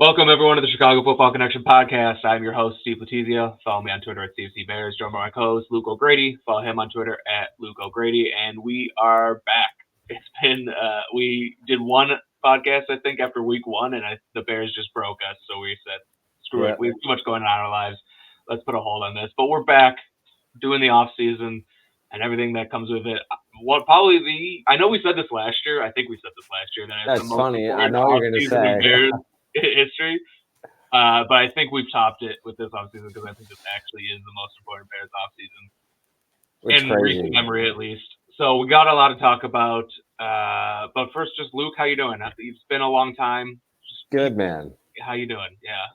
Welcome, everyone, to the Chicago Football Connection podcast. I'm your host, Steve Letizia. Follow me on Twitter at CFC Bears. Joined by my co-host, Luke O'Grady. Follow him on Twitter at Luke O'Grady. And we are back. It's been, we did one podcast, I think, after week one, and the Bears just broke us. So we said, screw it. We have too much going on in our lives. Let's put a hold on this. But we're back doing the off season and everything that comes with it. I know we said this last year. I think we said this last year. That's funny. I know what you're going to say. History. But I think we've topped it with this offseason because I think this actually is the most important Bears offseason in recent memory, at least. So we got a lot to talk about. But first, just Luke, how you doing? It's been a long time. Good, man. How you doing? Yeah.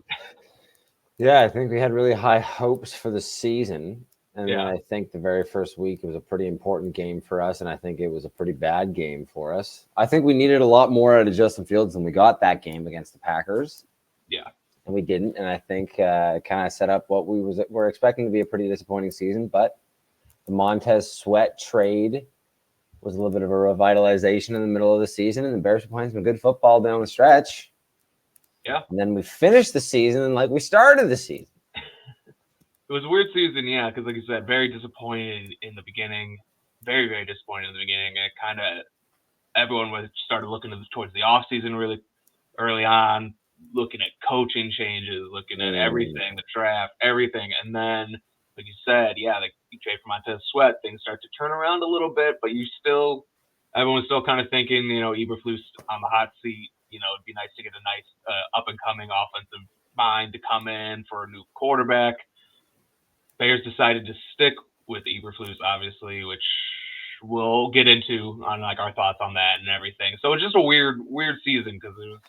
Yeah, I think we had really high hopes for the season. And then I think the very first week it was a pretty important game for us, and I think it was a pretty bad game for us. I think we needed a lot more out of Justin Fields than we got that game against the Packers. Yeah. And we didn't, and I think kind of set up what we're expecting to be a pretty disappointing season. But the Montez Sweat trade was a little bit of a revitalization in the middle of the season, and the Bears were playing some good football down the stretch. Yeah. And then we finished the season like we started the season. It was a weird season, yeah, because like you said, very disappointed in the beginning. Very, very disappointed in the beginning. And kind of everyone started looking towards the offseason really early on, looking at coaching changes, looking at everything, the draft, everything. And then, like you said, you trade for Montez Sweat, things start to turn around a little bit, but everyone's still kind of thinking, Eberflus on the hot seat. It'd be nice to get a nice up-and-coming offensive mind to come in for a new quarterback. Bears decided to stick with Eberflus, obviously, which we'll get into on our thoughts on that and everything. So it's just a weird season because it was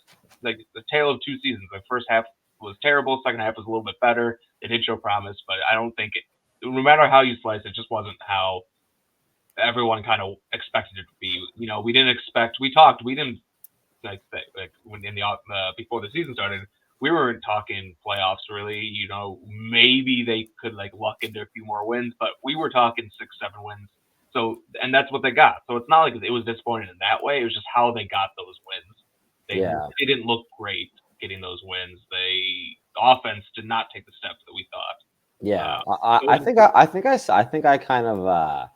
like the tale of two seasons. The first half was terrible, second half was a little bit better. It did show promise, but I don't think no matter how you slice it, just wasn't how everyone kind of expected it to be. We didn't when before the season started. We weren't talking playoffs really, maybe they could luck into a few more wins, but we were talking 6-7 wins. So, and that's what they got. So it's not like it was disappointing in that way. It was just how they got those wins. They didn't look great getting those wins. The offense did not take the steps that we thought. Yeah. I think I kind of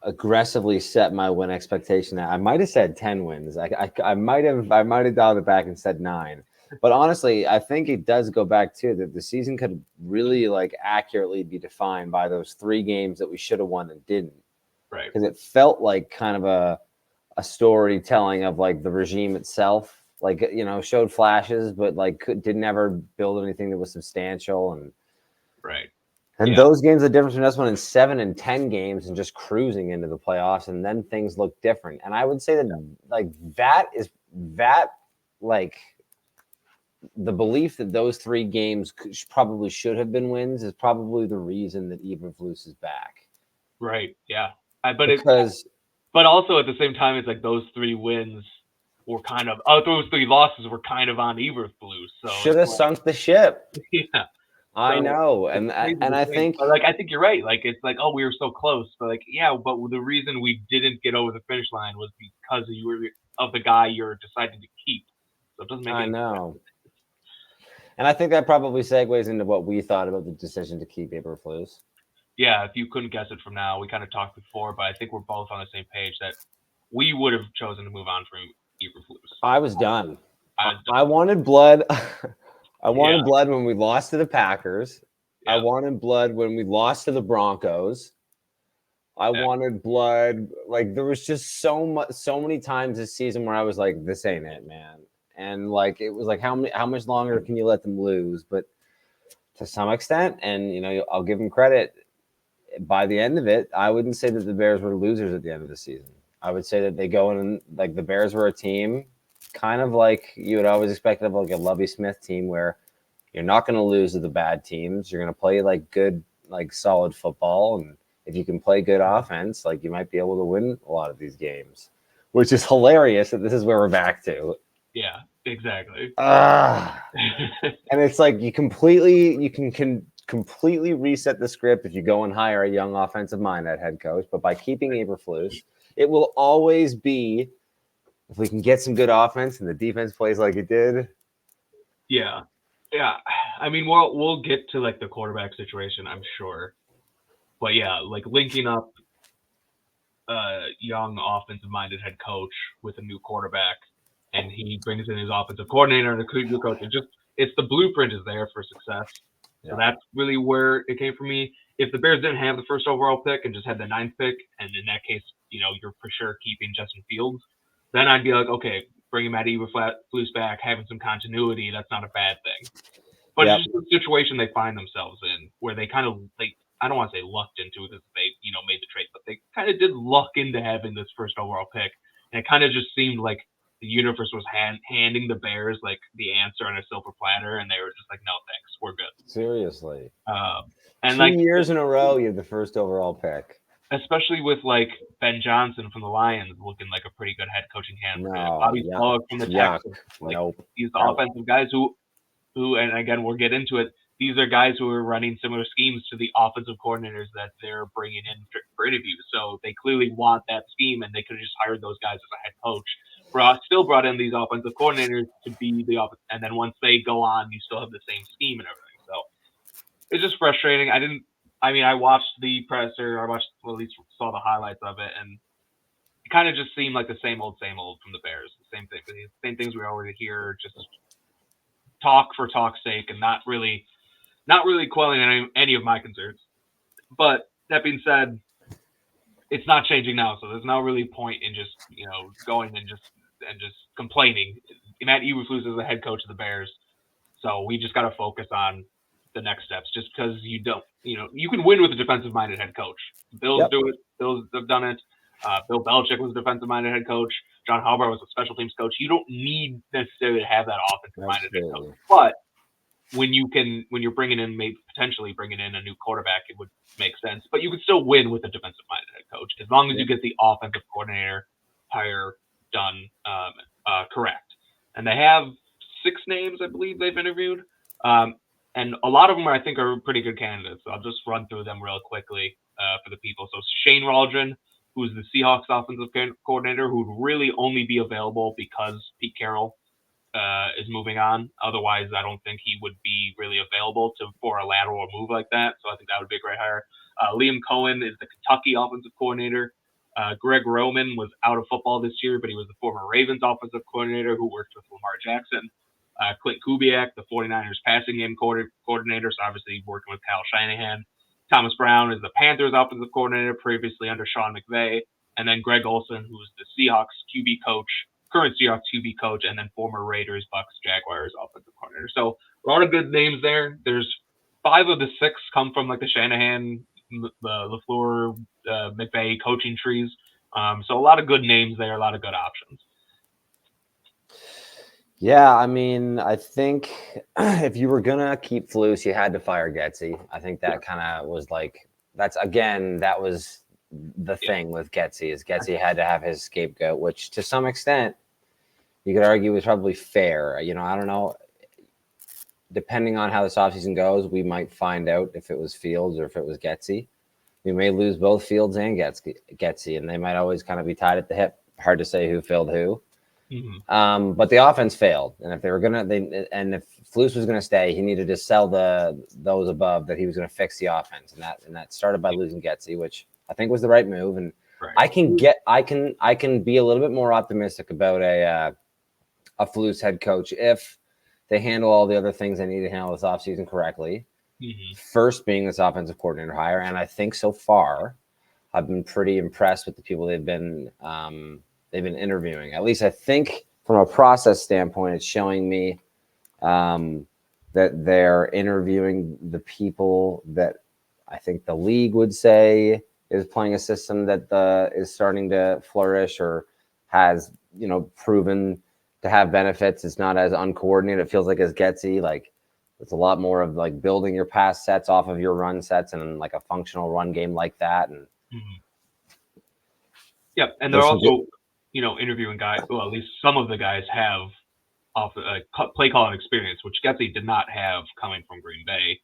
aggressively set my win expectation. I might have said 10 wins. I might have dialed it back and said 9. But honestly, I think it does go back to that the season could really accurately be defined by those 3 games that we should have won and didn't. Right. Because it felt like kind of a storytelling of the regime itself. Showed flashes, but didn't ever build anything that was substantial. And right. And those games, the difference between us winning 7 and 10 games and just cruising into the playoffs, and then things look different. And I would say that the belief that those 3 games probably should have been wins is probably the reason that Eberflus is back. Right. Yeah. But also at the same time, it's those 3 wins were those 3 losses were kind of on Eberflus. So should have sunk the ship. Yeah. I know, and I think I think you're right. It's we were so close, but but the reason we didn't get over the finish line was because of the guy you're deciding to keep. So it doesn't make any sense. And I think that probably segues into what we thought about the decision to keep Eberflus. Yeah, if you couldn't guess it from now, we kind of talked before, but I think we're both on the same page that we would have chosen to move on from Eberflus. I was done. I wanted blood. I wanted blood when we lost to the Packers. Yeah. I wanted blood when we lost to the Broncos. I wanted blood. There was just so many times this season where I was like, this ain't it, man. And it was how much longer can you let them lose? But to some extent, and I'll give them credit. By the end of it, I wouldn't say that the Bears were losers at the end of the season. I would say that they go in the Bears were a team kind of like you would always expect of a Lovie Smith team where you're not going to lose to the bad teams. You're going to play good, solid football. And if you can play good offense, you might be able to win a lot of these games, which is hilarious that this is where we're back to. Yeah, exactly. And it's you can completely reset the script if you go and hire a young offensive mind at head coach. But by keeping Eberflus, it will always be if we can get some good offense and the defense plays like it did. Yeah. I mean, we'll get to like the quarterback situation, I'm sure. But yeah, like linking up young offensive-minded head coach with a new quarterback, and he brings in his offensive coordinator and a new coach. It's the blueprint is there for success. So that's really where it came for me. If the Bears didn't have the first overall pick and just had the 9th pick, and in that case, you're for sure keeping Justin Fields, then I'd be like, okay, bringing Matt Eberflus back, having some continuity, that's not a bad thing. But it's just the situation they find themselves in, where they kind of I don't want to say lucked into it because they made the trade, but they kind of did luck into having this first overall pick, and it kind of just seemed like the universe was handing the Bears like the answer on a silver platter, and they were just like, no thanks, we're good. Seriously. And 2 years in a row, you have the first overall pick. Especially with like Ben Johnson from the Lions looking like a pretty good head coaching candidate. Bobby Slowick from the Texans. These offensive guys who, and again, we'll get into it. These are guys who are running similar schemes to the offensive coordinators that they're bringing in for interviews. So they clearly want that scheme, and they could have just hired those guys as a head coach. Still brought in these offensive coordinators to be the offense, and then once they go on, you still have the same scheme and everything. So it's just frustrating. I watched the presser. At least saw the highlights of it, and it kind of just seemed like the same old from the Bears. The same thing. The same things we already hear, just talk for talk's sake, and not really quelling any of my concerns. But that being said, it's not changing now, so there's no really point in just going and just complaining. Matt Eberflus is the head coach of the Bears, so we just got to focus on the next steps. Just because you can win with a defensive-minded head coach. The Bills do it. Bills have done it. Bill Belichick was a defensive-minded head coach. John Harbaugh was a special teams coach. You don't need necessarily to have that offensive-minded head coach, but when you're potentially bringing in a new quarterback, it would make sense. But you could still win with a defensive-minded head coach as long as you get the offensive coordinator hire done correct. And they have 6 names, I believe, they've interviewed. And a lot of them, I think, are pretty good candidates. So I'll just run through them real quickly for the people. So Shane Waldron, who's the Seahawks offensive coordinator, who would really only be available because Pete Carroll is moving on. Otherwise, I don't think he would be really available for a lateral move like that. So I think that would be a great hire. Liam Cohen is the Kentucky offensive coordinator. Greg Roman was out of football this year, but he was the former Ravens offensive coordinator who worked with Lamar Jackson. Clint Kubiak, the 49ers passing game coordinator, so obviously working with Kyle Shanahan. Thomas Brown is the Panthers offensive coordinator, previously under Sean McVay. And then Greg Olson, who's the Seahawks QB coach, current Seahawks QB coach, and then former Raiders, Bucks, Jaguars offensive coordinator. So a lot of good names there. There's 5 of the 6 come from like the Shanahan, the LaFleur, McVay coaching trees. So a lot of good names there, a lot of good options. Yeah, I mean, I think if you were gonna keep Flus, you had to fire Getsy. I think that kind of was like that was the thing with Getsy is Getsy had to have his scapegoat, which to some extent you could argue was probably fair. I don't know. Depending on how this offseason goes, we might find out if it was Fields or if it was Getsy. We may lose both Fields and Getsy, and they might always kind of be tied at the hip. Hard to say who failed who. Mm-hmm. But the offense failed, and if if Flus was gonna stay, he needed to sell those above that he was gonna fix the offense, and that started by losing Getsy, which I think was the right move. And I can be a little bit more optimistic about a Flus head coach if they handle all the other things they need to handle this offseason correctly. Mm-hmm. First being this offensive coordinator hire, and I think so far I've been pretty impressed with the people they've been interviewing. At least I think from a process standpoint, it's showing me that they're interviewing the people that I think the league would say is playing a system that is starting to flourish or has, proven to have benefits. It's not as uncoordinated. It feels like as Getsy, like it's a lot more of like building your pass sets off of your run sets and like a functional run game like that. And Yep, and they're also interviewing guys. Well, at least some of the guys have play calling experience, which Getsy did not have coming from Green Bay.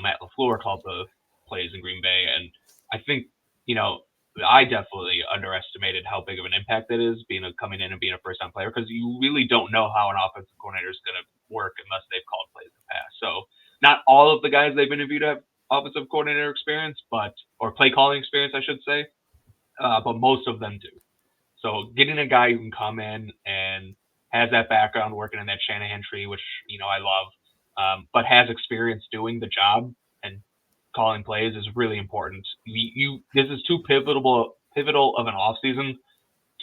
Matt LaFleur called the plays in Green Bay, and I think I definitely underestimated how big of an impact it is coming in and being a first-time player, because you really don't know how an offensive coordinator is going to work unless they've called plays in the past. So not all of the guys they've interviewed have offensive coordinator experience, or play calling experience, I should say, but most of them do. So getting a guy who can come in and has that background working in that Shanahan tree, which I love, but has experience doing the job and calling plays is really important. This is too pivotal of an offseason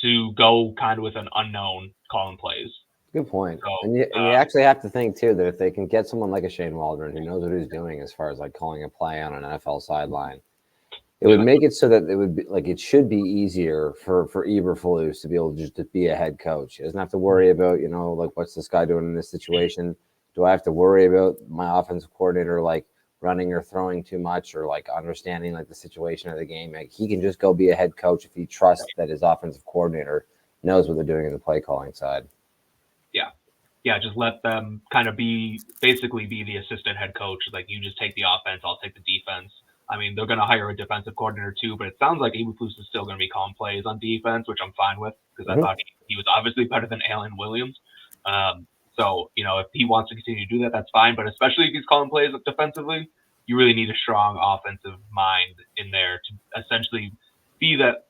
to go kind of with an unknown calling plays. Good point. So, and you actually have to think too that if they can get someone like a Shane Waldron who knows what he's doing as far as like calling a play on an NFL sideline, it would make it so that it would be like it should be easier for Eberflus to be able to be a head coach. He doesn't have to worry about like what's this guy doing in this situation? Do I have to worry about my offensive coordinator like running or throwing too much or like understanding like the situation of the game? Like he can just go be a head coach if he trusts that his offensive coordinator knows what they're doing in the play calling side. Yeah, just let them kind of basically be the assistant head coach. Like you just take the offense, I'll take the defense. I mean, they're going to hire a defensive coordinator too, but it sounds like Eberflus is still going to be calling plays on defense, which I'm fine with because I thought he was obviously better than Alan Williams. So, if he wants to continue to do that, that's fine. But especially if he's calling plays defensively, you really need a strong offensive mind in there to essentially be that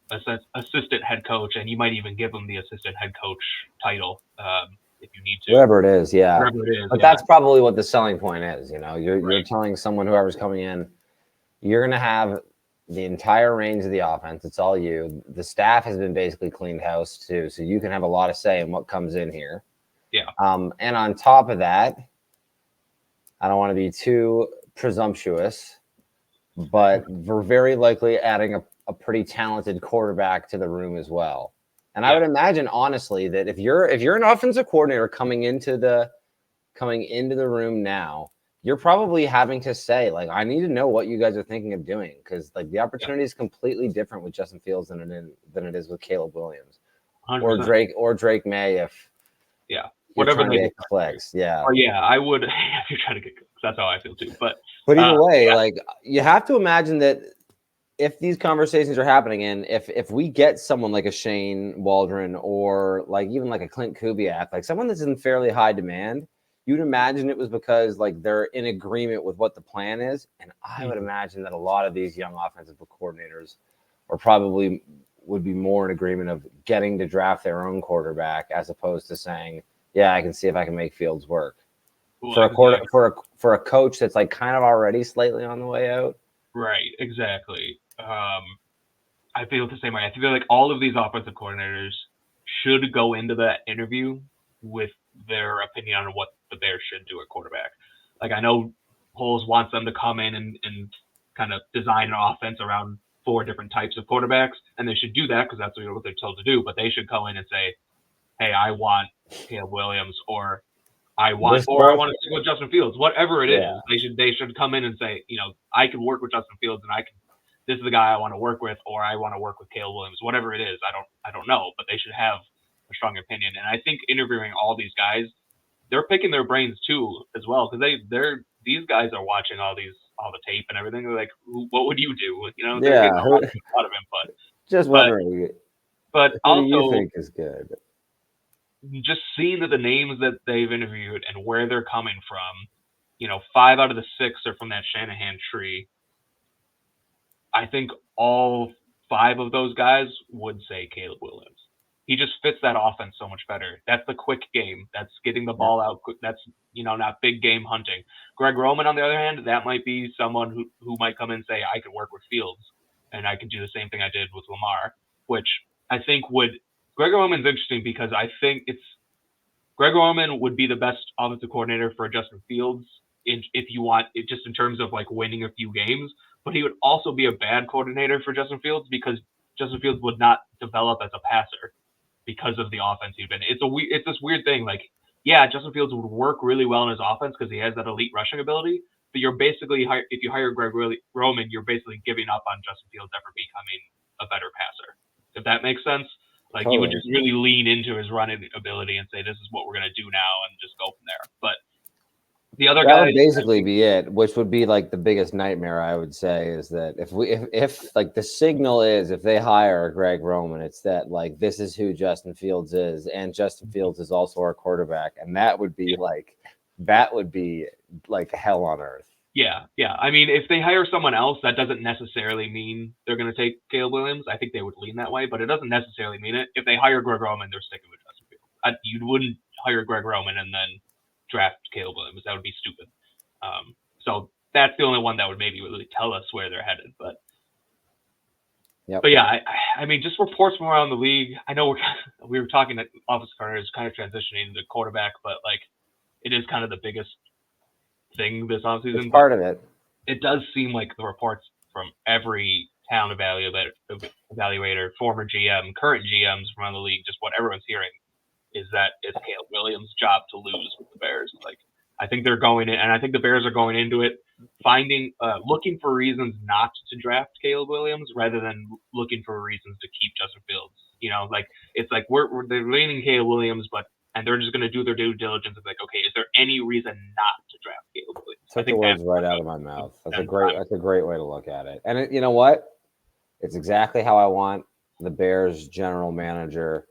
assistant head coach, and you might even give him the assistant head coach title if you need to. Whatever it is, yeah. But that's probably what the selling point is. You're telling someone, whoever's coming in, you're going to have the entire range of the offense. It's all you. The staff has been basically cleaned house too, so you can have a lot of say in what comes in here. Yeah. And on top of that, I don't want to be too presumptuous, but we're very likely adding a pretty talented quarterback to the room as well. And I would imagine, honestly, that if you're an offensive coordinator coming into the room now, you're probably having to say, like, I need to know what you guys are thinking of doing, because like the opportunity is completely different with Justin Fields than it is with Caleb Williams 100%. or Drake May if whatever they get clicks. Or I would if you're trying to get clicks. That's how I feel too. But either way, like you have to imagine that if these conversations are happening, and if we get someone like a Shane Waldron or like even like a Clint Kubiak, like someone that's in fairly high demand, you'd imagine it was because like they're in agreement with what the plan is. And I would imagine that a lot of these young offensive coordinators would be more in agreement of getting to draft their own quarterback as opposed to saying, yeah, I can see if I can make Fields work. Well, for a coach that's like kind of already slightly on the way out. Right, exactly. I feel the same way. I feel like all of these offensive coordinators should go into that interview with their opinion on what the Bears should do at quarterback. Like I know Poles wants them to come in and kind of design an offense around 4 different types of quarterbacks, and they should do that because that's what they're told to do. But they should go in and say, "Hey, I want Caleb Williams," or I want to stick with Justin Fields, whatever it is. They should come in and say, I can work with Justin Fields, and this is the guy I want to work with, or I want to work with Caleb Williams, whatever it is. I don't know, but they should have a strong opinion. And I think interviewing all these guys, they're picking their brains too as well, because these guys are watching all the tape and everything. They're like, what would you do? They're getting a lot of input. Just wondering. But who also, do you think is good? Just seeing the names that they've interviewed and where they're coming from, 5 out of the 6 are from that Shanahan tree. I think all 5 of those guys would say Caleb Williams. He just fits that offense so much better. That's the quick game. That's getting the ball out. That's, not big game hunting. Greg Roman, on the other hand, that might be someone who might come in and say, I could work with Fields and I can do the same thing I did with Lamar, which I think Greg Roman's interesting because I think Greg Roman would be the best offensive coordinator for Justin Fields if you want it, just in terms of like winning a few games. But he would also be a bad coordinator for Justin Fields because Justin Fields would not develop as a passer because of the offense he'd been. It's this weird thing. Like, Justin Fields would work really well in his offense because he has that elite rushing ability. But you're basically, if you hire Greg Roman, you're basically giving up on Justin Fields ever becoming a better passer. If that makes sense. Like He would just really lean into his running ability and say, this is what we're going to do now and just go from there. The other that guy would basically be it, which would be like the biggest nightmare, I would say, is that if like the signal is if they hire Greg Roman, it's that like this is who Justin Fields is, and Justin Fields is also our quarterback, and that would be like hell on earth. Yeah. I mean, if they hire someone else, that doesn't necessarily mean they're going to take Caleb Williams. I think they would lean that way, but it doesn't necessarily mean it. If they hire Greg Roman, they're sticking with Justin Fields. You wouldn't hire Greg Roman and then draft Caleb Williams. That would be stupid. So that's the only one that would maybe really tell us where they're headed. But yeah, I mean, just reports from around the league. I know we were talking that Office Corner is kind of transitioning to quarterback, but like it is kind of the biggest thing this offseason. It's part of it. It does seem like the reports from every talent evaluator, former GM, current GMs from around the league, just what everyone's hearing is that it's Caleb Williams' job to lose with the Bears. Like, I think they're going in, and I think the Bears are going into it looking for reasons not to draft Caleb Williams rather than looking for reasons to keep Justin Fields. You know, like it's like they're leaning Caleb Williams, and they're just going to do their due diligence. It's like, okay, is there any reason not to draft Caleb Williams? Took the words right out of my mouth. That's a great way to look at it. And you know what? It's exactly how I want the Bears general manager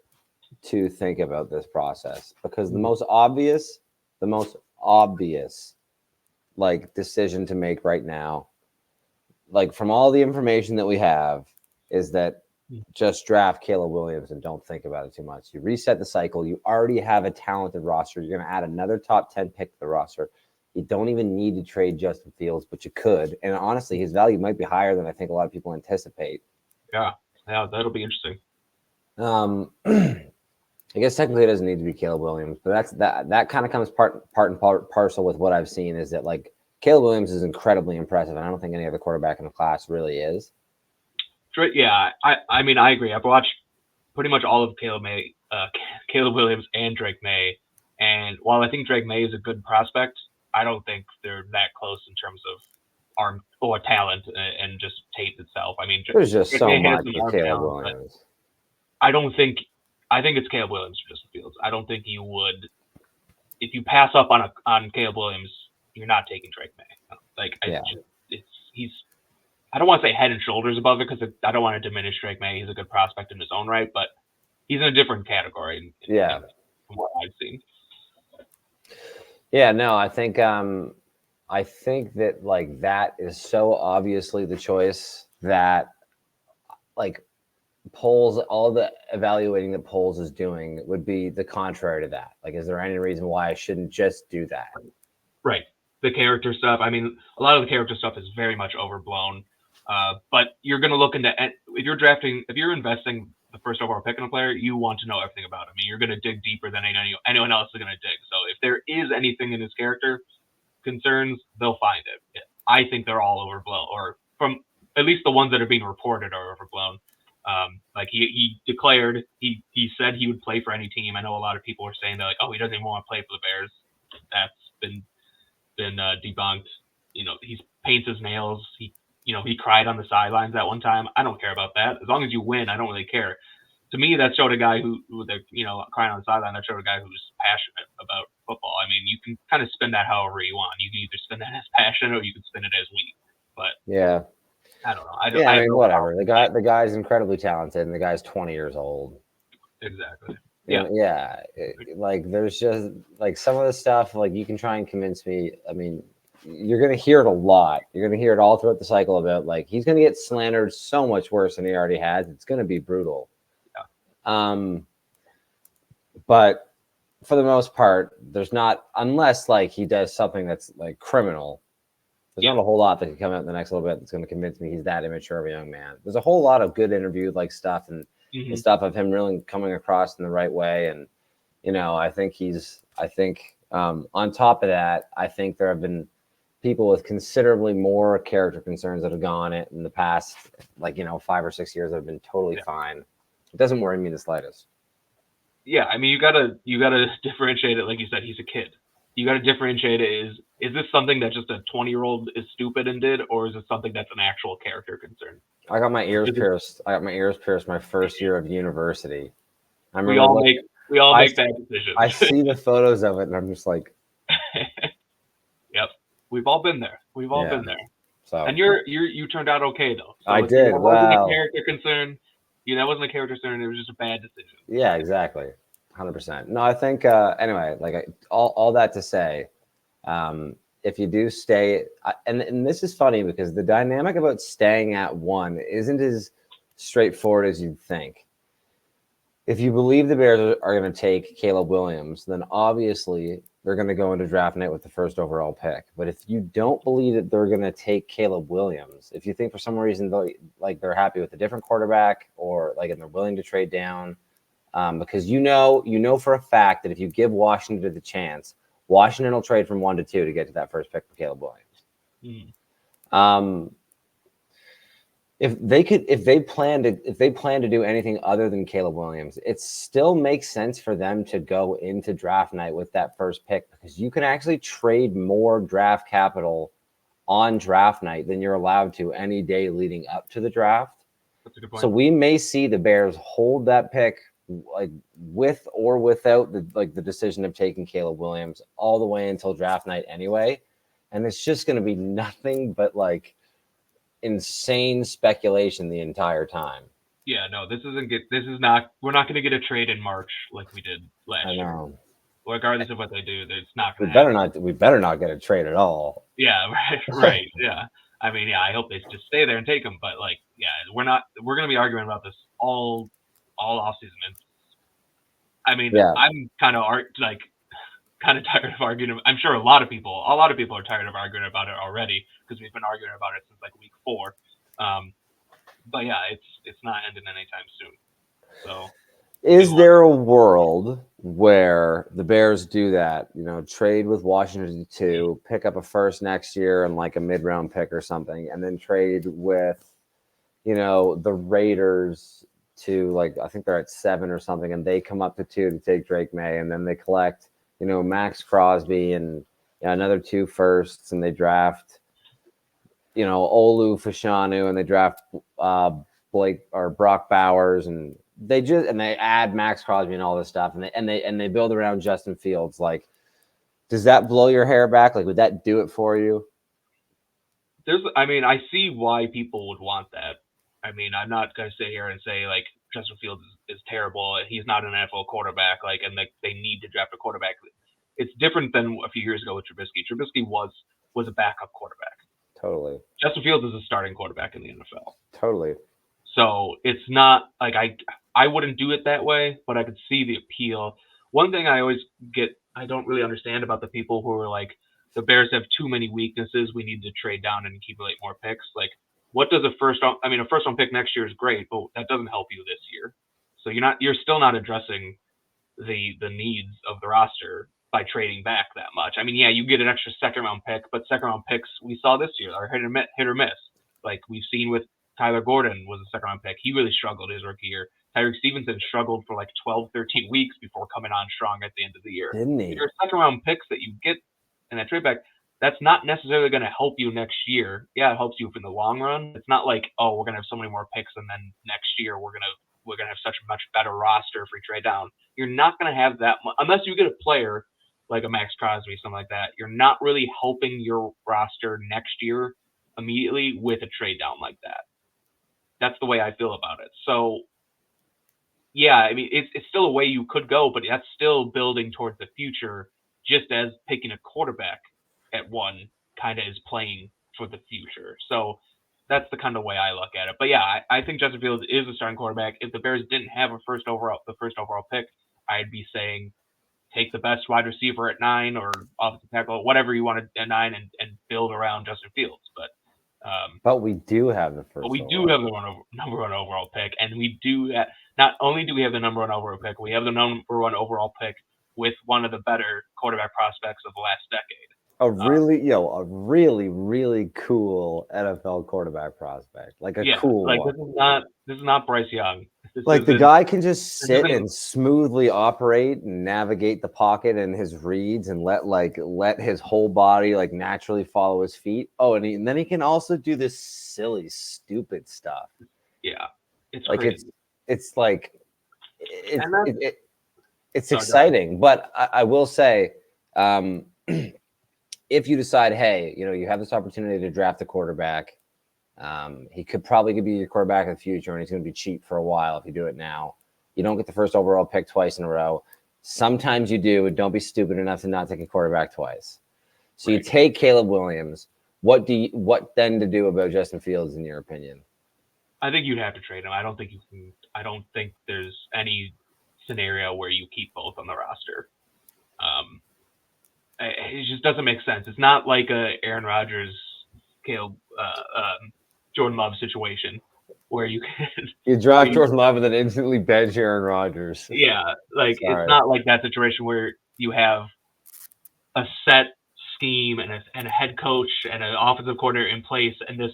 to think about this process, because the most obvious like decision to make right now, like from all the information that we have, is that just draft Caleb Williams and don't think about it too much. You reset the cycle. You already have a talented roster. You're going to add another top 10 pick to the roster. You don't even need to trade Justin Fields, but you could. And honestly, his value might be higher than I think a lot of people anticipate. Yeah, that'll be interesting. I guess technically it doesn't need to be Caleb Williams, but that kind of comes part and parcel with what I've seen, is that like Caleb Williams is incredibly impressive, and I don't think any other quarterback in the class really is. Yeah, I mean, I agree. I've watched pretty much all of Caleb Williams and Drake May, and while I think Drake May is a good prospect, I don't think they're that close in terms of arm or talent and just tape itself. I mean, there's just so much with Caleb Williams. I think it's Caleb Williams for Justin Fields. I don't think you would, if you pass up on Caleb Williams, you're not taking Drake May. Like, he's I don't want to say head and shoulders above it, because I don't want to diminish Drake May. He's a good prospect in his own right, but he's in a different category. From what I've seen. Yeah, no, I think that like that is so obviously the choice that like polls, all the evaluating that polls is doing would be the contrary to that. Like, is there any reason why I shouldn't just do that? Right. The character stuff. I mean, a lot of the character stuff is very much overblown. But you're going to look into, if you're investing the first overall pick in a player, you want to know everything about him. I mean, you're going to dig deeper than anyone else is going to dig. So if there is anything in his character concerns, they'll find it. I think they're all overblown, or from at least the ones that are being reported are overblown. Like he declared, he said he would play for any team. I know a lot of people are saying that, like, oh, he doesn't even want to play for the Bears. That's been debunked. You know, he paints his nails. He cried on the sidelines at one time. I don't care about that. As long as you win, I don't really care. To me, that showed a guy who crying on the sideline. That showed a guy who's passionate about football. I mean, you can kind of spin that however you want. You can either spin that as passion or you can spin it as weak. But yeah, I don't know. I mean, whatever. The guy's incredibly talented, and the guy's 20 years old. Exactly. Yeah. Like, there's just like some of the stuff, like, you can try and convince me. I mean, you're going to hear it a lot. You're going to hear it all throughout the cycle about, like, he's going to get slandered so much worse than he already has. It's going to be brutal. Yeah. But for the most part, there's not, unless like he does something that's like criminal, there's not a whole lot that can come out in the next little bit that's going to convince me he's that immature of a young man. There's a whole lot of good interview like stuff and stuff of him really coming across in the right way. And, I think on top of that, I think there have been people with considerably more character concerns that have gone in the past, 5 or 6 years that have been totally fine. It doesn't worry me the slightest. Yeah, I mean, you gotta differentiate it. Like you said, he's a kid. You gotta differentiate it. Is this something that just a 20-year-old is stupid and did, or is it something that's an actual character concern? I got my ears pierced. My first year of university. I remember we all make that decision. I see the photos of it, and I'm just like, We've all been there. We've all been there. So and you turned out okay though. So I did. That wasn't a character concern. That wasn't a character concern. It was just a bad decision. Yeah, exactly. 100%. No, I think anyway. Like all that to say, if you do stay, and this is funny because the dynamic about staying at 1 isn't as straightforward as you'd think. If you believe the Bears are going to take Caleb Williams, then obviously they're going to go into draft night with the first overall pick. But if you don't believe that they're going to take Caleb Williams, if you think for some reason they're happy with a different quarterback or and they're willing to trade down, because you know for a fact that if you give Washington the chance, Washington will trade from 1 to 2 to get to that first pick for Caleb Williams. If they plan to do anything other than Caleb Williams, it still makes sense for them to go into draft night with that first pick because you can actually trade more draft capital on draft night than you're allowed to any day leading up to the draft. That's a good point. So we may see the Bears hold that pick with or without the decision of taking Caleb Williams all the way until draft night anyway. And it's just going to be nothing but insane speculation the entire time. Yeah, no, this isn't good. This is not. We're not going to get a trade in March like we did last year. Regardless of what they do, it's not going to happen. We better not get a trade at all. Yeah, right. Yeah. I mean, I hope they just stay there and take them. But we're not. We're going to be arguing about this all offseason. I mean, I'm kind of tired of arguing. I'm sure a lot of people are tired of arguing about it already because we've been arguing about it since week 4. But yeah, it's not ending anytime soon. So, is there a world where the Bears do that? Trade with Washington to pick up a first next year and a mid-round pick or something, and then trade with, the Raiders to I think they're at 7 or something, and they come up to 2 to take Drake May, and then they collect Max Crosby and another 2 firsts, and they draft, Olu Fashanu, and they draft Blake or Brock Bowers, and they add Max Crosby and all this stuff, and they build around Justin Fields. Does that blow your hair back? Would that do it for you? I see why people would want that. I'm not going to sit here and say Justin Fields is terrible. He's not an NFL quarterback. And they need to draft a quarterback. It's different than a few years ago with Trubisky. Trubisky was a backup quarterback. Totally. Justin Fields is a starting quarterback in the NFL. Totally. So it's not I wouldn't do it that way, but I could see the appeal. One thing I don't really understand about the people who are the Bears have too many weaknesses. We need to trade down and accumulate more picks. What does a first round pick next year is great, but that doesn't help you this year. So you're still not addressing the needs of the roster by trading back that much. You get an extra second round pick, but second round picks we saw this year are hit or miss. We've seen with Tyler Gordon was a second round pick. He really struggled his rookie year. Tyreek Stevenson struggled for 12, 13 weeks before coming on strong at the end of the year. Didn't he? Your second round picks that you get in that trade back, that's not necessarily going to help you next year. Yeah, it helps you in the long run. It's not we're going to have so many more picks and then next year we're going to have such a much better roster if we trade down. You're not going to have that much unless you get a player like a Max Crosby, something like that. You're not really helping your roster next year immediately with a trade down like that. That's the way I feel about it. So, yeah, it's still a way you could go, but that's still building towards the future, just as picking a quarterback at 1 kind of is playing for the future. So that's the kind of way I look at it. But yeah, I think Justin Fields is a starting quarterback. If the Bears didn't have the first overall pick, I'd be saying take the best wide receiver at 9 or offensive tackle, whatever you want at 9, and build around Justin Fields. But we do have the first. But we do have the number 1 overall pick, and we do not only do we have the number 1 overall pick, we have the number 1 overall pick with one of the better quarterback prospects of the last decade. A really, really cool NFL quarterback prospect. Cool one. This is not Bryce Young. The guy can just sit and smoothly operate and navigate the pocket and his reads and let his whole body naturally follow his feet. Oh, and then he can also do this silly, stupid stuff. Yeah, it's crazy. It's exciting, but I will say, if you decide, hey, you have this opportunity to draft a quarterback, he could probably be your quarterback in the future, and he's going to be cheap for a while if you do it now. You don't get the first overall pick twice in a row. Sometimes you do, and don't be stupid enough to not take a quarterback twice. So you take Caleb Williams. What then to do about Justin Fields, in your opinion? I think you'd have to trade him. I don't think there's any scenario where you keep both on the roster. It just doesn't make sense. It's not like a Aaron Rodgers, Caleb, Jordan Love situation where you draft Jordan Love and then instantly bench Aaron Rodgers. Yeah, like it's not like that situation where you have a set scheme and a head coach and an offensive coordinator in place, and this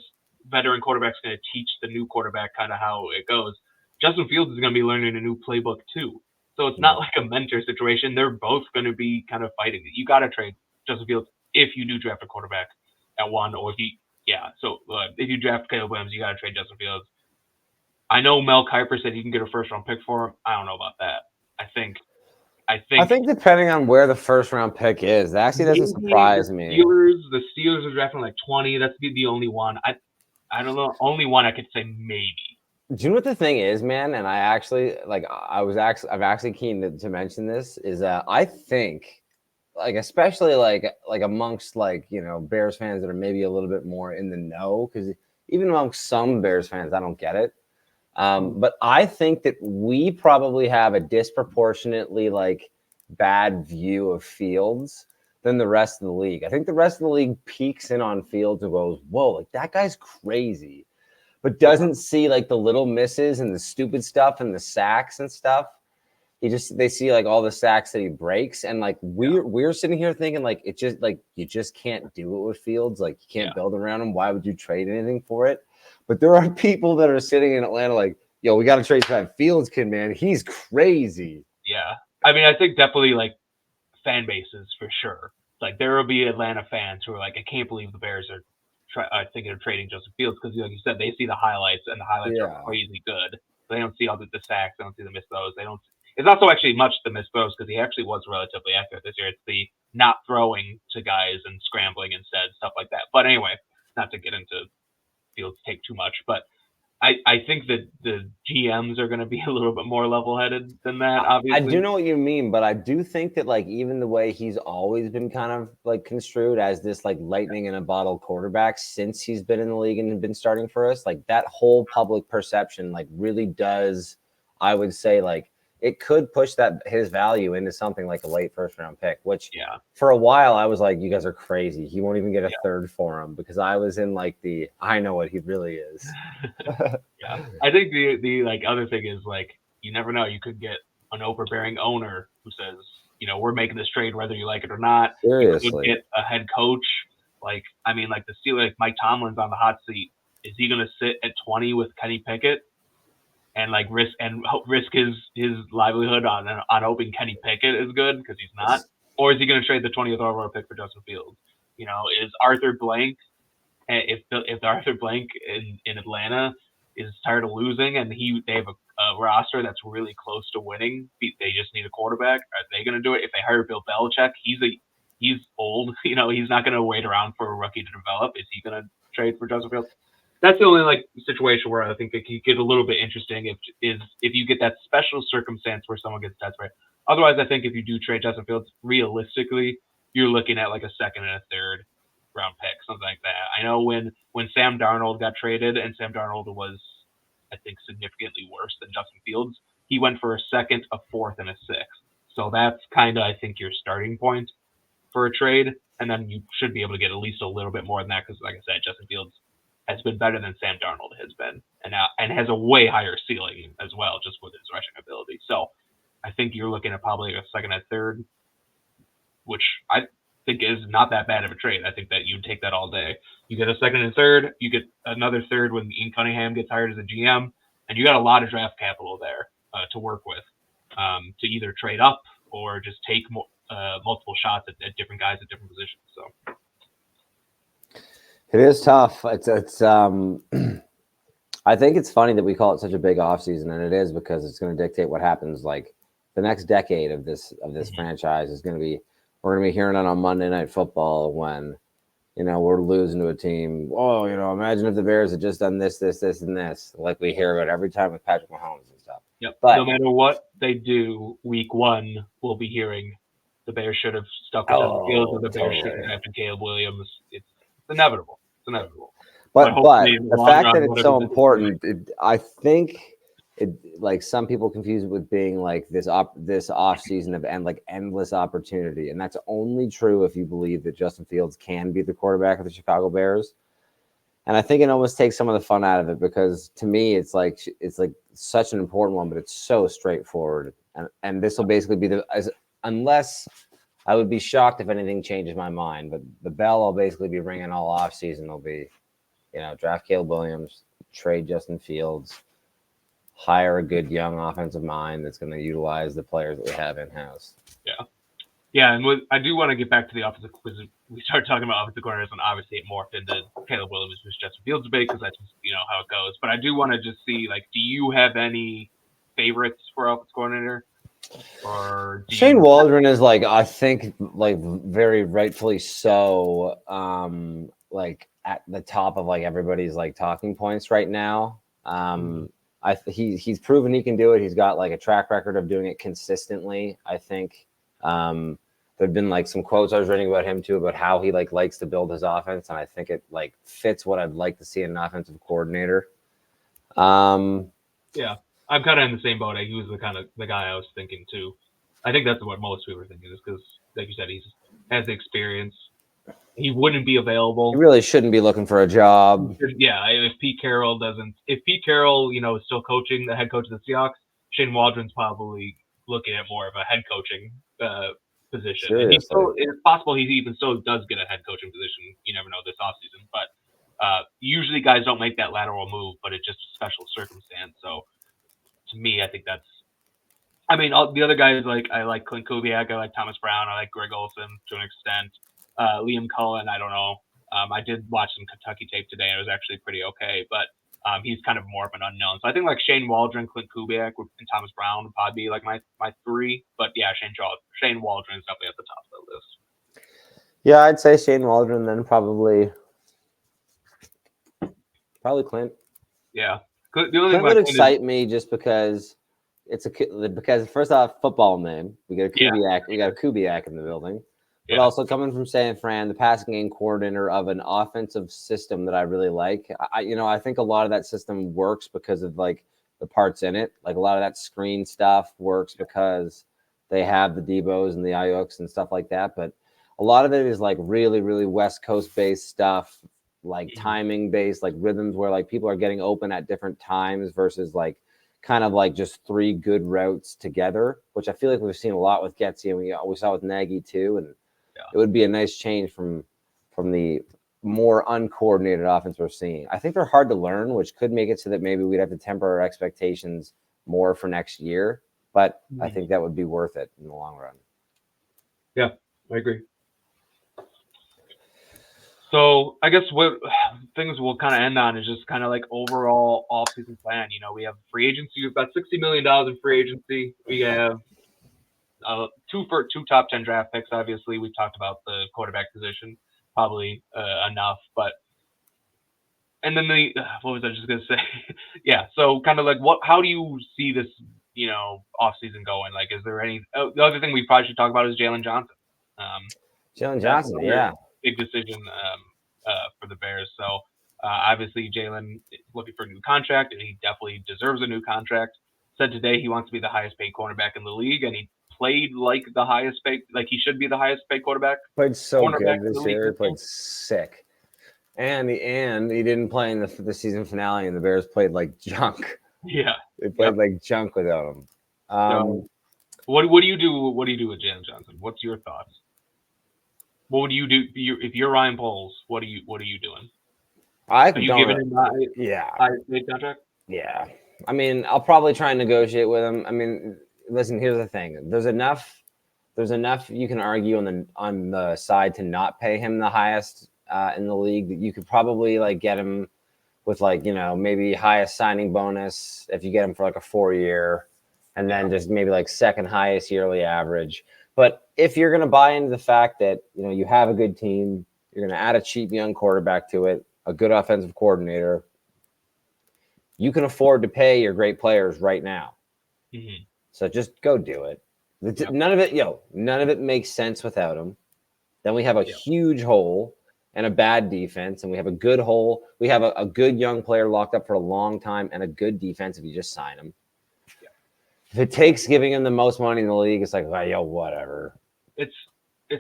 veteran quarterback's going to teach the new quarterback kind of how it goes. Justin Fields is going to be learning a new playbook too. So it's not like a mentor situation. They're both going to be kind of fighting. You got to trade Justin Fields if you do draft a quarterback at 1, or if you draft Caleb Williams, you got to trade Justin Fields. I know Mel Kiper said you can get a first-round pick for him. I don't know about that. I think depending on where the first-round pick is, that actually doesn't surprise me. The Steelers are drafting like 20. That's the only one. I don't know. Only one I could say maybe. Do you know what the thing is, man? And I'm actually keen to mention this, is that I think, like, especially like amongst Bears fans that are maybe a little bit more in the know, because even amongst some Bears fans, I don't get it. But I think that we probably have a disproportionately bad view of Fields than the rest of the league. I think the rest of the league peeks in on Fields and goes, whoa, that guy's crazy, but doesn't see the little misses and the stupid stuff and the sacks and stuff. They see all the sacks that he breaks, and we're sitting here thinking it just you just can't do it with Fields. You can't build around him. Why would you trade anything for it? But there are people that are sitting in Atlanta yo, we got to trade that Fields kid, man. He's crazy. Yeah. I mean, I think definitely fan bases for sure. There will be Atlanta fans who are I can't believe the Bears are thinking of trading Justin Fields, because like you said, they see the highlights, and the highlights are crazy good. They don't see all the sacks. They don't see the missed throws. It's not so actually much the missed throws, because he actually was relatively accurate this year. It's the not throwing to guys and scrambling instead, stuff like that. But anyway, not to get into Fields take too much, but I think that the GMs are going to be a little bit more level-headed than that, obviously. I do know what you mean, but I do think that even the way he's always been kind of construed as this lightning in a bottle quarterback since he's been in the league and been starting for us, that whole public perception really does, I would say, it could push his value into something like a late first-round pick, which for a while I was you guys are crazy. He won't even get a third for him, because I was in I know what he really is. I think the other thing is you never know. You could get an overbearing owner who says, we're making this trade whether you like it or not. Seriously. You could get a head coach. The Steelers, Mike Tomlin's on the hot seat. Is he going to sit at 20 with Kenny Pickett and risk his livelihood on hoping Kenny Pickett is good, because he's not? Or is he going to trade the 20th overall pick for Justin Fields? Is Arthur Blank, if Arthur Blank in Atlanta is tired of losing and they have a roster that's really close to winning, they just need a quarterback, are they going to do it? If they hire Bill Belichick, he's old, he's not going to wait around for a rookie to develop. Is he going to trade for Justin Fields? That's the only situation where I think it could get a little bit interesting if you get that special circumstance where someone gets desperate. Otherwise, I think if you do trade Justin Fields, realistically, you're looking at a second and a third round pick, something like that. I know when Sam Darnold got traded, and Sam Darnold was, I think, significantly worse than Justin Fields, he went for a second, a fourth, and a sixth. So that's kind of, I think, your starting point for a trade. And then you should be able to get at least a little bit more than that, because, like I said, Justin Fields has been better than Sam Darnold has been, and has a way higher ceiling as well, just with his rushing ability. So I think you're looking at probably a second and third, which I think is not that bad of a trade. I think that you'd take that all day. You get a second and third, you get another third when Ian Cunningham gets hired as a GM, and you got a lot of draft capital there to work with, to either trade up or just take multiple shots at different guys at different positions. So. It is tough. It's I think it's funny that we call it such a big offseason, and it is, because it's going to dictate what happens. The next decade of this franchise is going to be we're going to be hearing it on Monday Night Football when, we're losing to a team. Oh, imagine if the Bears had just done this, this, this, and this. Like we hear about every time with Patrick Mahomes and stuff. Yep. But no matter what they do, week 1, we'll be hearing the Bears should have stuck with Justin Fields, or the Bears should have drafted Caleb Williams. It's inevitable. It's inevitable. But the fact that it's so important, I think like some people confuse it with being like this off season of endless opportunity, and that's only true if you believe that Justin Fields can be the quarterback of the Chicago Bears. And I think it almost takes some of the fun out of it, because to me it's like such an important one, but it's so straightforward. And this will basically be unless I would be shocked if anything changes my mind, but the bell will basically be ringing all off season. Will be, draft Caleb Williams, trade Justin Fields, hire a good young offensive mind that's going to utilize the players that we have in house. Yeah. Yeah, and I do want to get back to the offensive quiz. We started talking about offensive corners, and obviously it morphed into Caleb Williams versus Justin Fields debate, because that's just, how it goes. But I do want to just see, do you have any favorites for offensive coordinator? Or Shane Waldron is I think very rightfully so, at the top of everybody's talking points right now. He's proven he can do it. He's got a track record of doing it consistently. I think there've been some quotes I was reading about him too, about how he likes to build his offense, and I think it fits what I'd like to see in an offensive coordinator. Yeah, I'm kind of in the same boat. He was the guy I was thinking too. I think that's what most people are thinking, is because, like you said, he has the experience. He wouldn't be available. He really shouldn't be looking for a job. Yeah, if Pete Carroll, is still coaching, the head coach of the Seahawks, Shane Waldron's probably looking at more of a head coaching position. And it's possible he even still does get a head coaching position. You never know this offseason. But usually guys don't make that lateral move, but it's just a special circumstance. So to me, I think that's – the other guys, I like Clint Kubiak, I like Thomas Brown, I like Greg Olsen to an extent. Liam Cullen, I don't know. I did watch some Kentucky tape today, and it was actually pretty okay, but he's kind of more of an unknown. So I think Shane Waldron, Clint Kubiak, and Thomas Brown would probably be my 3. But yeah, Shane Waldron is definitely at the top of the list. Yeah, I'd say Shane Waldron, then probably Clint. Yeah, Clint would excite me just because because first off, football name. We got a Kubiak. We got a Kubiak in the building. But also coming from San Fran, the passing game coordinator of an offensive system that I really like. I think a lot of that system works because of the parts in it. A lot of that screen stuff works because they have the Debos and the Ayuks and stuff like that. But a lot of it is really, really West Coast based stuff, timing based, rhythms where people are getting open at different times versus kind of just 3 good routes together, which I feel we've seen a lot with Getsy, and we saw with Nagy too. And it would be a nice change from the more uncoordinated offense we're seeing. I think they're hard to learn, which could make it so that maybe we'd have to temper our expectations more for next year. But I think that would be worth it in the long run. Yeah, I agree. So I guess what things we'll kind of end on is just kind of overall offseason plan. We have free agency. We've got $60 million in free agency. We have two top 10 draft picks. Obviously, we talked about the quarterback position, probably enough. But and then what was I just gonna say? Yeah. So kind of how do you see this off season going? Is there any? The other thing we probably should talk about is Jaylon Johnson. Jaylon Johnson, yeah, big decision for the Bears. So obviously Jaylon is looking for a new contract, and he definitely deserves a new contract. Said today he wants to be the highest paid cornerback in the league, and he played the highest paid, he should be the highest paid quarterback. Played so good this year. He played sick, and he didn't play in the season finale, and the Bears played like junk. Yeah, they played like junk without him. What do you do? What do you do with Jaylon Johnson? What's your thoughts? What would you do if you're Ryan Poles? What are you doing? Are you giving him highest paid contract? Yeah. I'll probably try and negotiate with him. Listen, here's the thing. There's enough you can argue on the side to not pay him the highest in the league that you could probably get him with maybe highest signing bonus if you get him for a 4-year, and then just maybe second highest yearly average. But if you're going to buy into the fact that, you have a good team, you're going to add a cheap young quarterback to it, a good offensive coordinator, you can afford to pay your great players right now. Mm-hmm. So just go do it. None of it makes sense without him. Then we have a huge hole and a bad defense, and we have a good hole. We have a good young player locked up for a long time and a good defense if you just sign him. Yeah. If it takes giving him the most money in the league, it's like, whatever. It's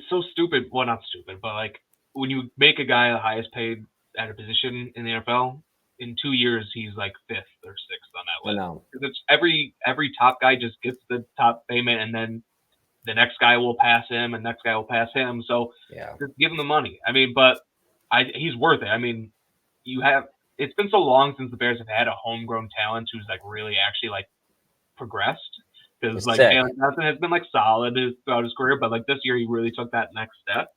so stupid. Well, not stupid, but like when you make a guy the highest paid at a position in the NFL, in 2 years he's like 5th or 6th on that list. I know. It's every top guy just gets the top payment, and then the next guy will pass him, and next guy will pass him. So just give him the money. I mean, but he's worth it. I mean, it's been so long since the Bears have had a homegrown talent who's like really actually like progressed. Because like Jaylon Johnson has been like solid throughout his career, but like this year he really took that next step.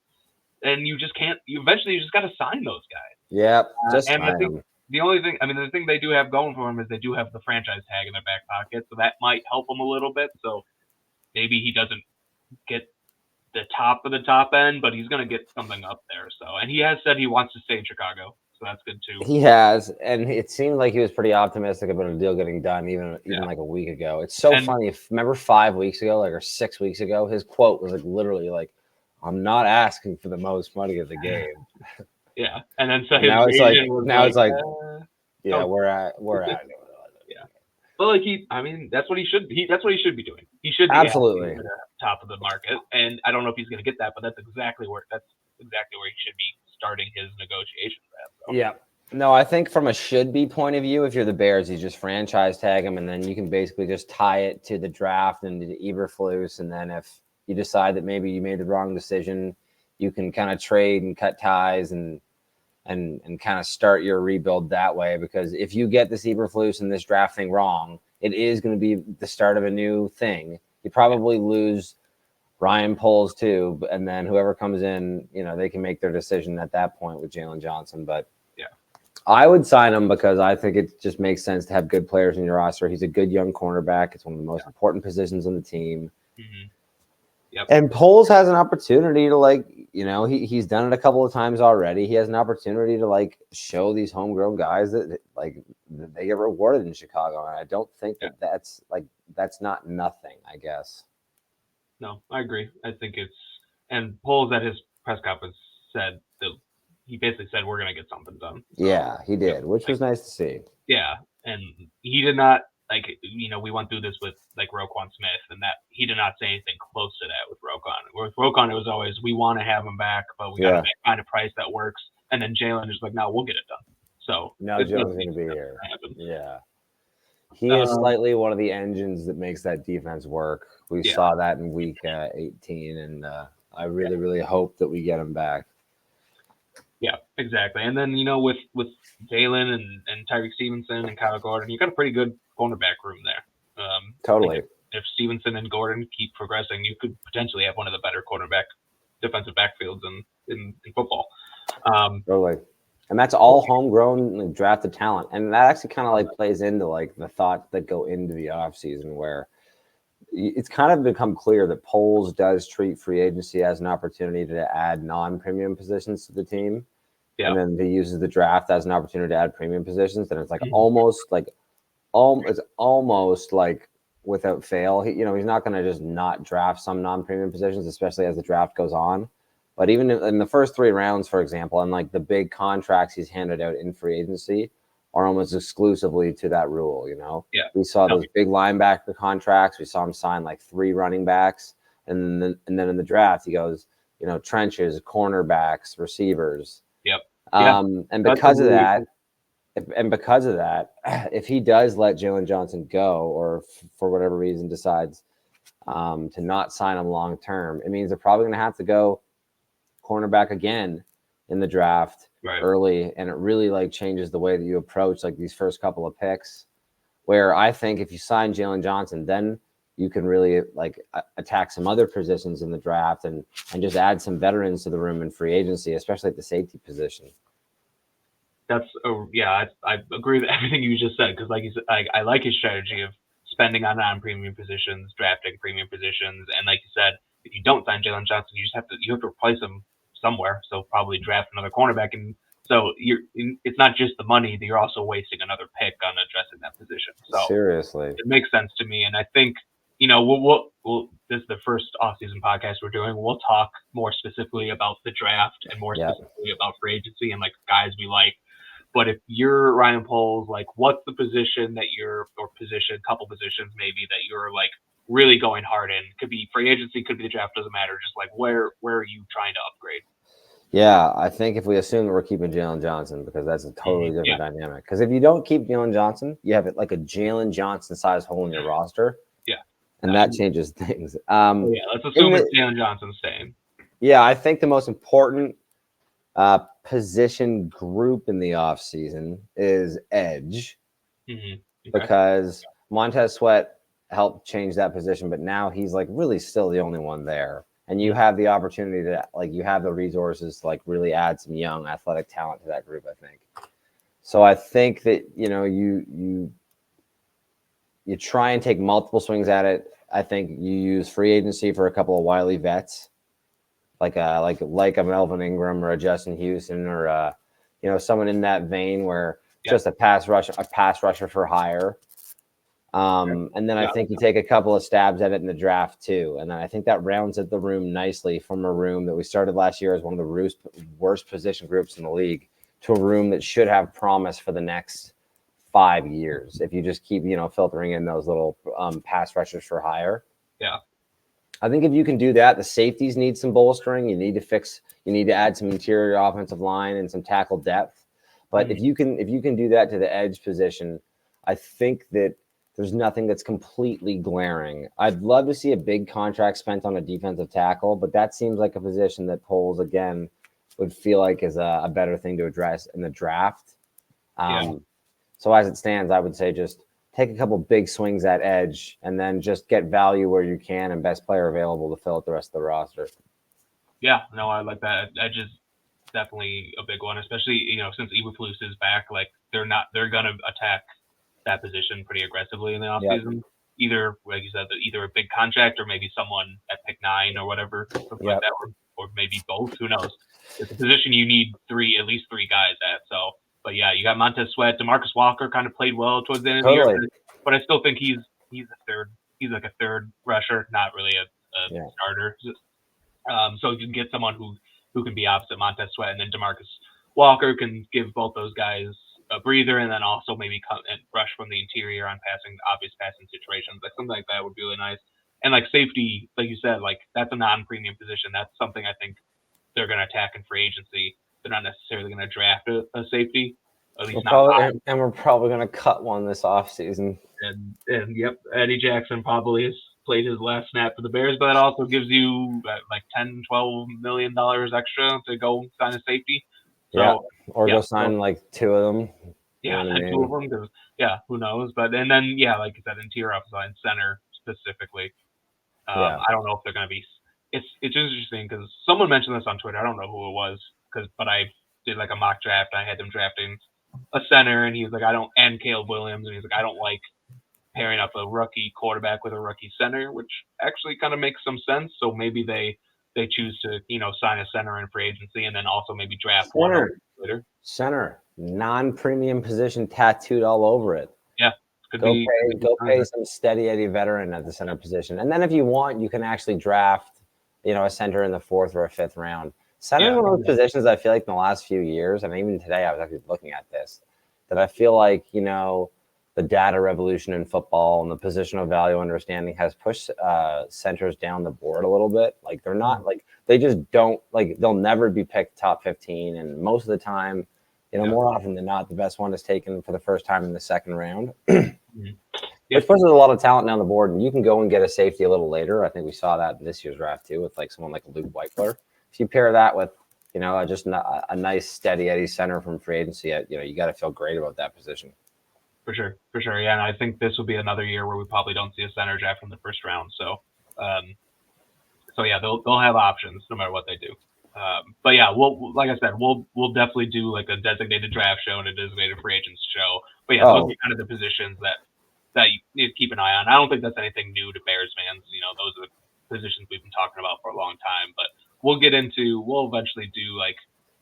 And you just can't. Eventually, you just got to sign those guys. Yeah, just and sign them. The only thing, the thing they do have going for him is they do have the franchise tag in their back pocket, so that might help him a little bit. So maybe he doesn't get the top of the top end, but he's going to get something up there. So, and he has said he wants to stay in Chicago, so that's good too. He has, and it seemed like he was pretty optimistic about a deal getting done, even like a week ago. It's so funny. Remember 5 weeks ago, or 6 weeks ago, his quote was like literally like, "I'm not asking for the most money of the game." Yeah, and then so now it's like we're at yeah. But like that's what he should be. That's what he should be doing. He should be absolutely at the top of the market, and I don't know if he's going to get that, but that's exactly where he should be starting his negotiations at. So. Yeah. No, I think from a should-be point of view, if you're the Bears, you just franchise tag him, and then you can basically just tie it to the draft and to Eberflus, and then if you decide that maybe you made the wrong decision, you can kind of trade and cut ties and kind of start your rebuild that way. Because if you get this Eberflus and this draft thing wrong, it is going to be the start of a new thing. You probably lose Ryan Poles too, and then whoever comes in, they can make their decision at that point with Jaylon Johnson. But I would sign him because I think it just makes sense to have good players in your roster. He's a good young cornerback. It's one of the most important positions on the team. Mm-hmm. Yep. And Poles has an opportunity to he's done it a couple of times already. He has an opportunity to show these homegrown guys that they get rewarded in Chicago. And I don't think that's not nothing, I guess. No, I agree. I think and Poles at his press conference said that he basically said we're going to get something done. So, yeah, he did, which was nice to see. Yeah, and he did not we went through this with Roquan Smith, and that he did not say anything close to that with Roquan. With Roquan, it was always we want to have him back, but we got to find a price that works. And then Jaylon is like, no, we'll get it done. So now Jaylon's going to be here. Yeah, he is slightly one of the engines that makes that defense work. We saw that in week 18, and I really, really hope that we get him back. Yeah, exactly. And then, with Jaylon and Tyreek Stevenson and Kyle Gordon, you got a pretty good cornerback room there. Totally. If Stevenson and Gordon keep progressing, you could potentially have one of the better defensive backfields in football. Totally. And that's all homegrown drafted talent. And that actually kind of plays into the thoughts that go into the offseason, where it's kind of become clear that Poles does treat free agency as an opportunity to add non-premium positions to the team. Yeah. And then he uses the draft as an opportunity to add premium positions. And it's almost without fail. He's not going to just not draft some non-premium positions, especially as the draft goes on. But even in the first 3 rounds, for example, and the big contracts he's handed out in free agency are almost exclusively to that rule, Yeah. We saw those big linebacker contracts. We saw him sign 3 running backs. And then in the draft, he goes, trenches, cornerbacks, receivers. Yep. And because of that, if he does let Jaylon Johnson go, or for whatever reason decides to not sign him long term, it means they're probably going to have to go cornerback again in the draft early, and it really changes the way that you approach these first couple of picks. Where I think if you sign Jaylon Johnson, then you can really attack some other positions in the draft and just add some veterans to the room in free agency, especially at the safety position. That's I agree with everything you just said, because like you said, I like his strategy of spending on non-premium positions, drafting premium positions, and like you said, if you don't sign Jaylon Johnson, you have to replace him somewhere. So probably draft another cornerback, and so it's not just the money that you're also wasting another pick on addressing that position. So seriously, it makes sense to me, and I think we'll this is the first off-season podcast we're doing. We'll talk more specifically about the draft and more specifically about free agency and like guys we like. But if you're Ryan Poles, like what's the position that couple positions maybe that you're like really going hard in? Could be free agency, could be the draft, doesn't matter. Just like where are you trying to upgrade? Yeah, I think if we assume that we're keeping Jaylon Johnson, because that's a totally different dynamic. Because if you don't keep Jaylon Johnson, you have like a Jaylon Johnson size hole in your roster. Yeah. And that changes things. Let's assume it's Jaylon Johnson staying. Yeah, I think the most important position group in the offseason is edge. Okay. Because Montez Sweat helped change that position, but now he's like really still the only one there. And you have the opportunity to you have the resources to really add some young athletic talent to that group, I think. So I think that, you try and take multiple swings at it. I think you use free agency for a couple of wily vets, like a Melvin Ingram or a Justin Houston or someone in that vein where just a pass rusher for hire. And then I think you take a couple of stabs at it in the draft too. And then I think that rounds out the room nicely from a room that we started last year as one of the worst position groups in the league to a room that should have promise for the next 5 years. If you just keep, filtering in those little pass rushers for hire. Yeah. I think if you can do that, the safeties need some bolstering. You need to add some interior offensive line and some tackle depth. But if you can do that to the edge position, I think that there's nothing that's completely glaring. I'd love to see a big contract spent on a defensive tackle, but that seems like a position that Poles, again, would feel like is a better thing to address in the draft. So as it stands, I would say just take a couple big swings at edge and then just get value where you can and best player available to fill out the rest of the roster. Yeah, no, I like that. Edge is definitely a big one, especially, since Eberflus is back, they're going to attack that position pretty aggressively in the offseason. Yep. Either, like you said, either a big contract or maybe someone at pick 9 or whatever, something like that, or maybe both. Who knows? It's a position you need at least three guys at. So, but yeah, you got Montez Sweat. DeMarcus Walker kind of played well towards the end of the year, but I still think he's a third. He's like a third rusher, not really a starter. So you can get someone who can be opposite Montez Sweat, and then DeMarcus Walker can give both those guys a breather, and then also maybe come and rush from the interior on obvious passing situations. Something like that would be really nice. And safety, like you said, that's a non-premium position. That's something I think they're going to attack in free agency. They're not necessarily going to draft a safety. At least and we're probably going to cut one this offseason. And yep, Eddie Jackson probably has played his last snap for the Bears, but that also gives you $10-12 million extra to go sign a safety. So, go sign two of them. Yeah, two of them. Because who knows? But and then like you said, interior offensive line, center specifically. I don't know if they're going to be. It's interesting because someone mentioned this on Twitter. I don't know who it was but I did a mock draft. I had them drafting a center, and he was like, and Caleb Williams, and he's like, I don't like pairing up a rookie quarterback with a rookie center, which actually kind of makes some sense. So maybe they choose to sign a center in free agency and then also maybe draft one later. Center, non-premium position tattooed all over it. Yeah. Go pay some steady Eddie veteran at the center position. And then if you want, you can actually draft, a center in the 4th or 5th round. Center is one of those positions I feel like in the last few years, and even today I was actually looking at this, that I feel like, the data revolution in football and the positional value understanding has pushed centers down the board a little bit. They're not they just don't they'll never be picked top 15. And most of the time, more often than not, the best one is taken for the first time in the 2nd round. Which pushes a lot of talent down the board, and you can go and get a safety a little later. I think we saw that in this year's draft too, with someone like Luke Weichler. If you pair that with, just a nice steady Eddie center from free agency, you got to feel great about that position. For sure. Yeah, and I think this will be another year where we probably don't see a center draft from the 1st round. So, they'll have options no matter what they do. But yeah, like I said, we'll definitely do a designated draft show and a designated free agents show. But yeah, those are kind of the positions that you need to keep an eye on. I don't think that's anything new to Bears fans. Those are positions we've been talking about for a long time. But we'll eventually do like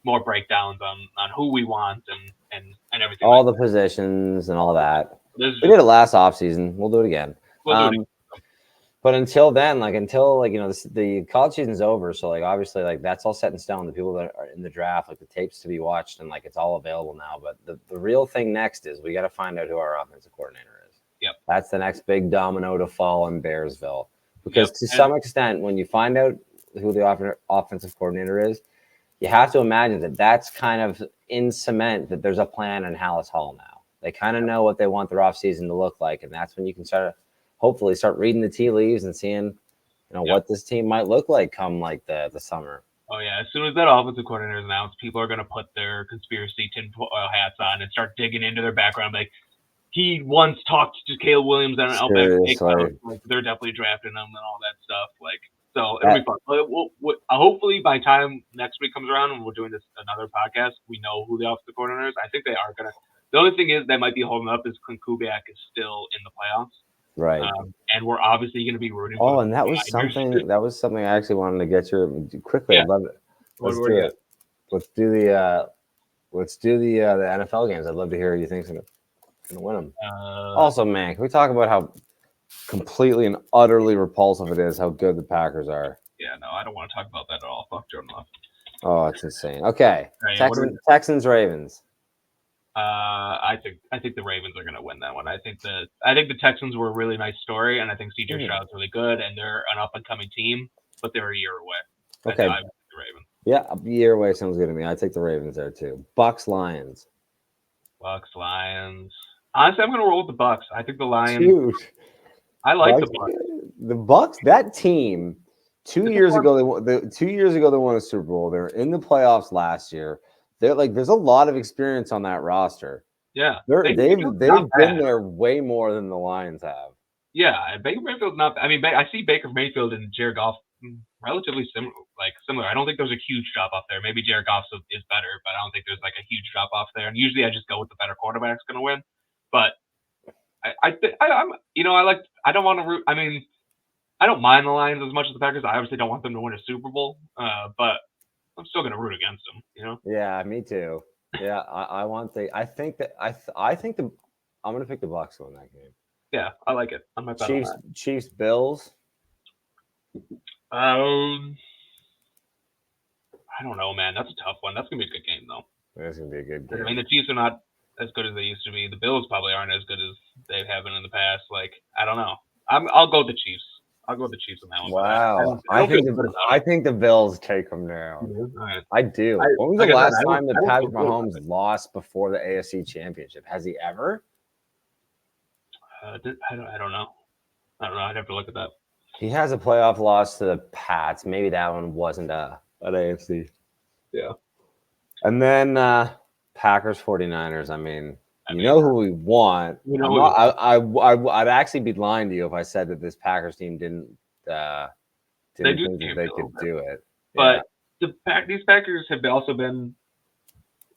more breakdowns on who we want and everything. All the positions and all that. We did it last offseason. We'll do it again. We'll do it again. But until then, the college season's over, so like obviously like that's all set in stone. The people that are in the draft, like the tapes to be watched, and like it's all available now. But the real thing next is we got to find out who our offensive coordinator is. Yep. That's the next big domino to fall in Bearsville, because to some extent, when you find out who the offensive coordinator is, you have to imagine that that's kind of in cement that there's a plan in Hallis Hall now. They kind of know what they want their offseason to look like, and that's when you can hopefully start reading the tea leaves and seeing, what this team might look like come like the summer. Oh yeah, as soon as that offensive coordinator is announced, people are going to put their conspiracy tinfoil hats on and start digging into their background. Like, he once talked to Caleb Williams and like they're definitely drafting him and all that stuff. Like, so it'll be fun. Hopefully by the time next week comes around and we're doing another podcast, we know who the offensive coordinator is. I think they are gonna. The only thing is that might be holding up is Kubiak is still in the playoffs. Right. And we're obviously going to be rooting for. Oh, and that was something. That was something I actually wanted to get you quickly. Yeah. I'd love it. Let's do it. Let's do the NFL games. I'd love to hear who you think's going to win them. Also, man, can we talk about how completely and utterly repulsive it is how good the Packers are? Yeah, no, I don't want to talk about that at all. Fuck Jordan Love. Oh, it's insane. Okay, right, Texans, Ravens. I think the Ravens are going to win that one. I think the Texans were a really nice story, and I think CJ Stroud's really good, and they're an up and coming team, but they're a year away. Okay, I think the Ravens. Yeah, a year away sounds good to me. I take the Ravens there too. Bucks, Lions. Lions. Honestly, I'm going to roll with the Bucks. I think the Lions. Dude, I like the Bucks. The Bucks. That team. 2 years ago, they won a Super Bowl. They're in the playoffs last year. They're like, there's a lot of experience on that roster. Yeah, they've been there way more than the Lions have. Yeah, Baker Mayfield's not. I mean, I see Baker Mayfield and Jared Goff relatively similar. I don't think there's a huge drop off there. Maybe Jared Goff is better, but I don't think there's like a huge drop off there. And usually, I just go with the better quarterback's going to win. But I don't want to root. I mean, I don't mind the Lions as much as the Packers. I obviously don't want them to win a Super Bowl, but I'm still going to root against them. Yeah, me too. Yeah, I want the. I think I'm going to pick the Bucs to win that game. Yeah, I like it. I'm Chiefs, Bills. I don't know, man. That's a tough one. That's gonna be a good game, though. That's gonna be a good game. I mean, the Chiefs are not as good as they used to be. The Bills probably aren't as good as they have been in the past. Like, I don't know. I'll go with the Chiefs. I'll go with the Chiefs on that one. Wow. I think the Bills take them down. Mm-hmm. Right. I do. When was the last time that Patrick Mahomes lost before the AFC Championship? Has he ever? I don't know. I'd have to look at that. He has a playoff loss to the Pats. Maybe that one wasn't an AFC. Yeah. And then Packers 49ers. I mean, you know who we want. I'd actually be lying to you if I said that this Packers team didn't think that they could do it. But these Packers have also been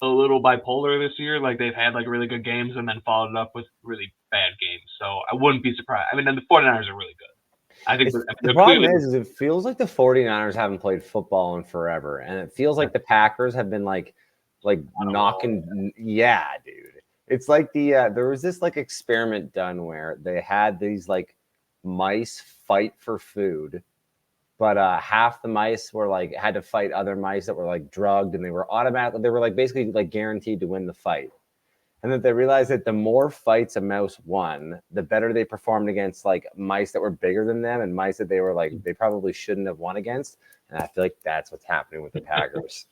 a little bipolar this year. Like, they've had like really good games and then followed up with really bad games. So I wouldn't be surprised. I mean, the 49ers are really good. I think the problem is it feels like the 49ers haven't played football in forever. And it feels like the Packers have been like knocking. Yeah, dude. It's like there was this like experiment done where they had these like mice fight for food. But half the mice were like had to fight other mice that were like drugged, and they were like basically like guaranteed to win the fight. And that they realized that the more fights a mouse won, the better they performed against like mice that were bigger than them and mice that they were like they probably shouldn't have won against. And I feel like that's what's happening with the Packers.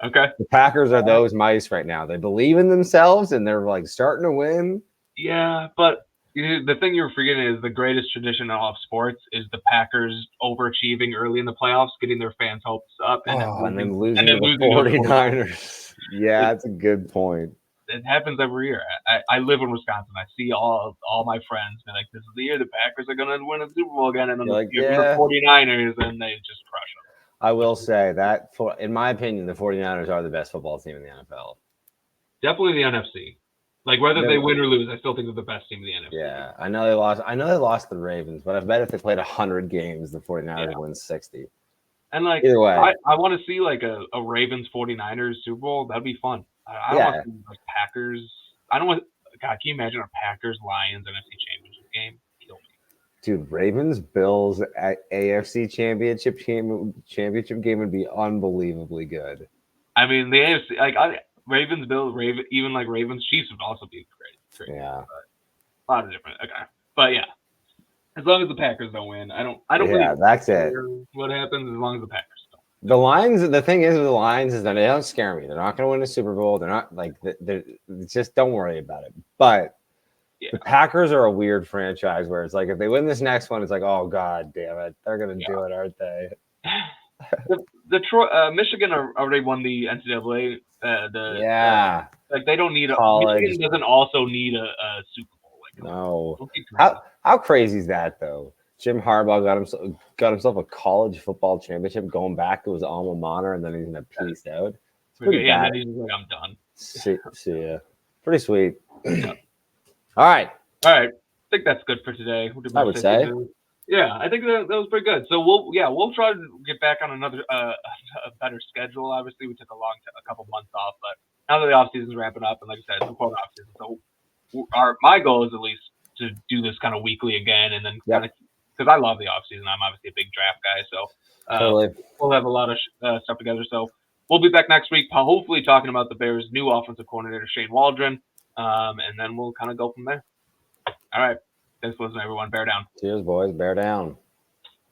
Okay. The Packers are those mice right now. They believe in themselves and they're like starting to win. Yeah, but the thing you're forgetting is the greatest tradition of sports is the Packers overachieving early in the playoffs, getting their fans' hopes up, and then losing to the 49ers. Yeah, that's a good point. It happens every year. I live in Wisconsin. I see all my friends. They're like, this is the year the Packers are going to win a Super Bowl again, and then the 49ers, and they just crush them. I will say that, in my opinion, the 49ers are the best football team in the NFL. Definitely the NFC. Like whether they win or lose, I still think they're the best team in the NFC. Yeah, I know they lost the Ravens, but I bet if they played 100 games, the 49ers win 60. And like either way, I want to see like a Ravens 49ers Super Bowl. That'd be fun. I don't want to see like Packers. I don't want. God, can you imagine a Packers Lions NFC Championship game? Kill me. Dude, Ravens Bills at AFC Championship game would be unbelievably good. I mean, the AFC Ravens Bills, even like Ravens Chiefs would also be great. Yeah, a lot of different. Okay, but yeah, as long as the Packers don't win, I don't. Yeah, really that's it. What happens as long as the Packers don't. The Lions. The thing is with the Lions is that they don't scare me. They're not going to win a Super Bowl. They're not like they're just don't worry about it. But the Packers are a weird franchise where it's like if they win this next one, it's like, oh god damn it, they're going to do it, aren't they? Michigan already won the NCAA. Like they don't need Michigan doesn't also need a Super Bowl. Like, no. How crazy is that though? Jim Harbaugh got himself a college football championship, going back to his alma mater, and then he's gonna peace out. It's pretty bad. And then he's like, I'm done. See ya. Pretty sweet. Yeah. All right. I think that's good for today. I would say. Yeah, I think that was pretty good. So we'll try to get back on another a better schedule. Obviously, we took a couple months off, but now that the off season's wrapping up, and like I said, it's important off season. So my goal is at least to do this kind of weekly again, and then kind of because I love the off season. I'm obviously a big draft guy, so we'll have a lot of stuff together. So we'll be back next week, hopefully talking about the Bears' new offensive coordinator Shane Waldron, and then we'll kind of go from there. All right. Thanks for listening, everyone. Bear down. Cheers, boys. Bear down.